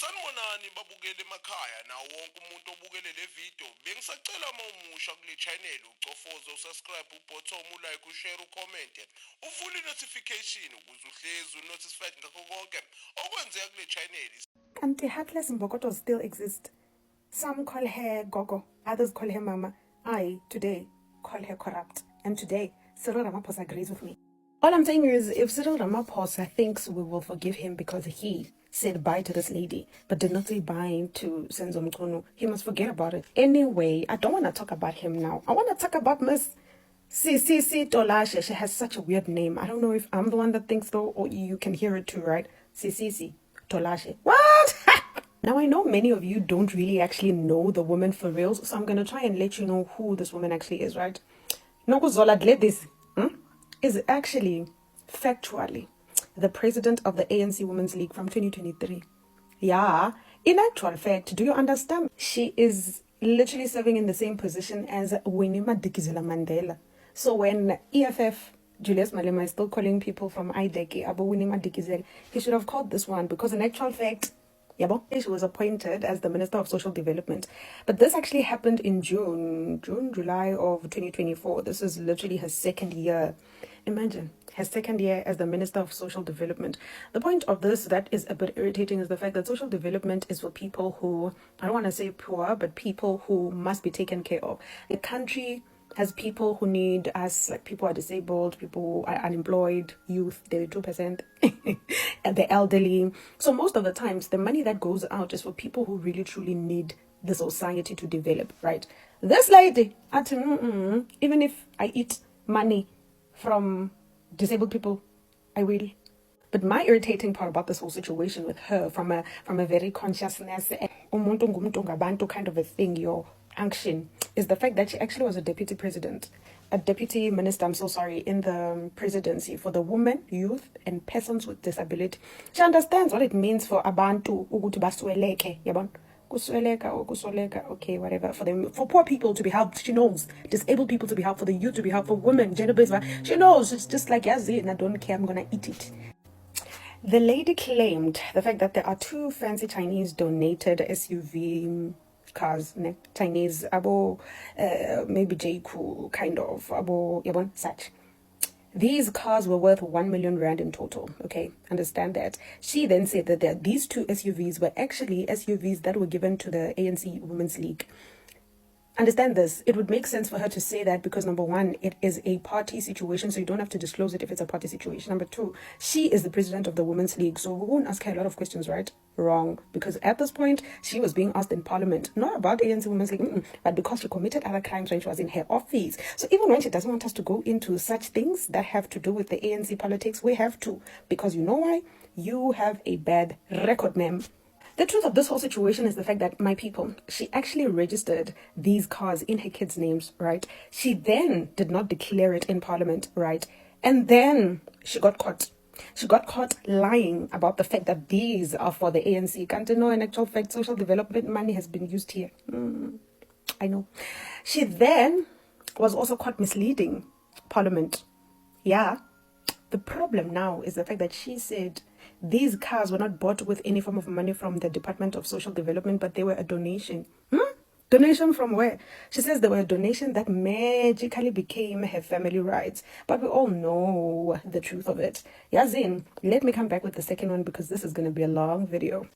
Sanibonani babukele emakhaya nawo wonke umuntu obukele le video. Bengisacela uma umusha kule channel ucofoze usubscribe ubutton ulike ushare ucomment uvule notification ukuze uhlezi unotified ngakho konke okwenzeka kule channel. Kanti heartless Mbokotos still exist. Some call her Gogo, others call her Mama. I, today, call her corrupt. And today, Cyril Ramaphosa agrees with me. All I'm saying is, if Cyril Ramaphosa thinks we will forgive him because he said bye to this lady, but did not say bye to Senzo Mchunu, he must forget about it. Anyway, I don't want to talk about him now. I want to talk about Miss CCC Tolashe. She has such a weird name. I don't know if I'm the one that thinks so, or you can hear it too, right? CCC Tolashe. What? Now, I know many of you don't really actually know the woman for real, so I'm going to try and let you know who this woman actually is, right? Nokuzola Gledis is actually, factually, the president of the ANC Women's League from 2023. Yeah, in actual fact, do you understand? She is literally serving in the same position as Winnie Madikizela Mandela. So when EFF Julius Malema is still calling people from IDEC about Winnie Madikizela, he should have called this one, because in actual fact, she was appointed as the Minister of Social Development. But this actually happened in July of 2024. This is literally her second year. Imagine, her second year as the Minister of Social Development. The point of this that is a bit irritating is the fact that social development is for people who, I don't want to say poor, but people who must be taken care of. The country has people who need us, like people are disabled, people are unemployed, youth, 32%, and the elderly. So most of the times, the money that goes out is for people who really truly need the society to develop, right? This lady, even if I eat money from disabled people, I will. But my irritating part about this whole situation with her, from a very consciousness, umuntu ngumuntu ngabantu kind of a thing, your action, is the fact that she actually was a deputy minister, I'm so sorry, in the presidency for the women, youth, and persons with disability. She understands what it means for abantu ukuthi basweleke, yabon? Kusweleka or kusoleka, okay, whatever, for poor people to be helped. She knows. Disabled people to be helped, for the youth to be helped, for women, gender-based. She knows. It's just like, yes, I don't care, I'm gonna eat it. The lady claimed the fact that there are two fancy Chinese donated SUV cars, Chinese, maybe J-Cool, kind of, yabon, such. These cars were worth 1 million rand in total, okay? Understand that. She then said that these two SUVs were actually SUVs that were given to the ANC Women's League. Understand this. It would make sense for her to say that because, number one, it is a party situation, so you don't have to disclose it if it's a party situation. Number two, she is the president of the Women's League, so we won't ask her a lot of questions, right? Wrong. Because at this point, she was being asked in Parliament, not about ANC Women's League, but because she committed other crimes when she was in her office. So even when she doesn't want us to go into such things that have to do with the ANC politics, we have to. Because you know why? You have a bad record, ma'am. The truth of this whole situation is the fact that, my people, she actually registered these cars in her kids' names, right? She then did not declare it in Parliament, right? And then she got caught. She got caught lying about the fact that these are for the ANC. Can't you know, in actual fact, social development money has been used here. I know. She then was also caught misleading Parliament. Yeah. The problem now is the fact that she said these cars were not bought with any form of money from the Department of Social Development, but they were a donation. Donation from where? She says they were a donation that magically became her family rights. But we all know the truth of it. Yazin, let me come back with the second one because this is going to be a long video.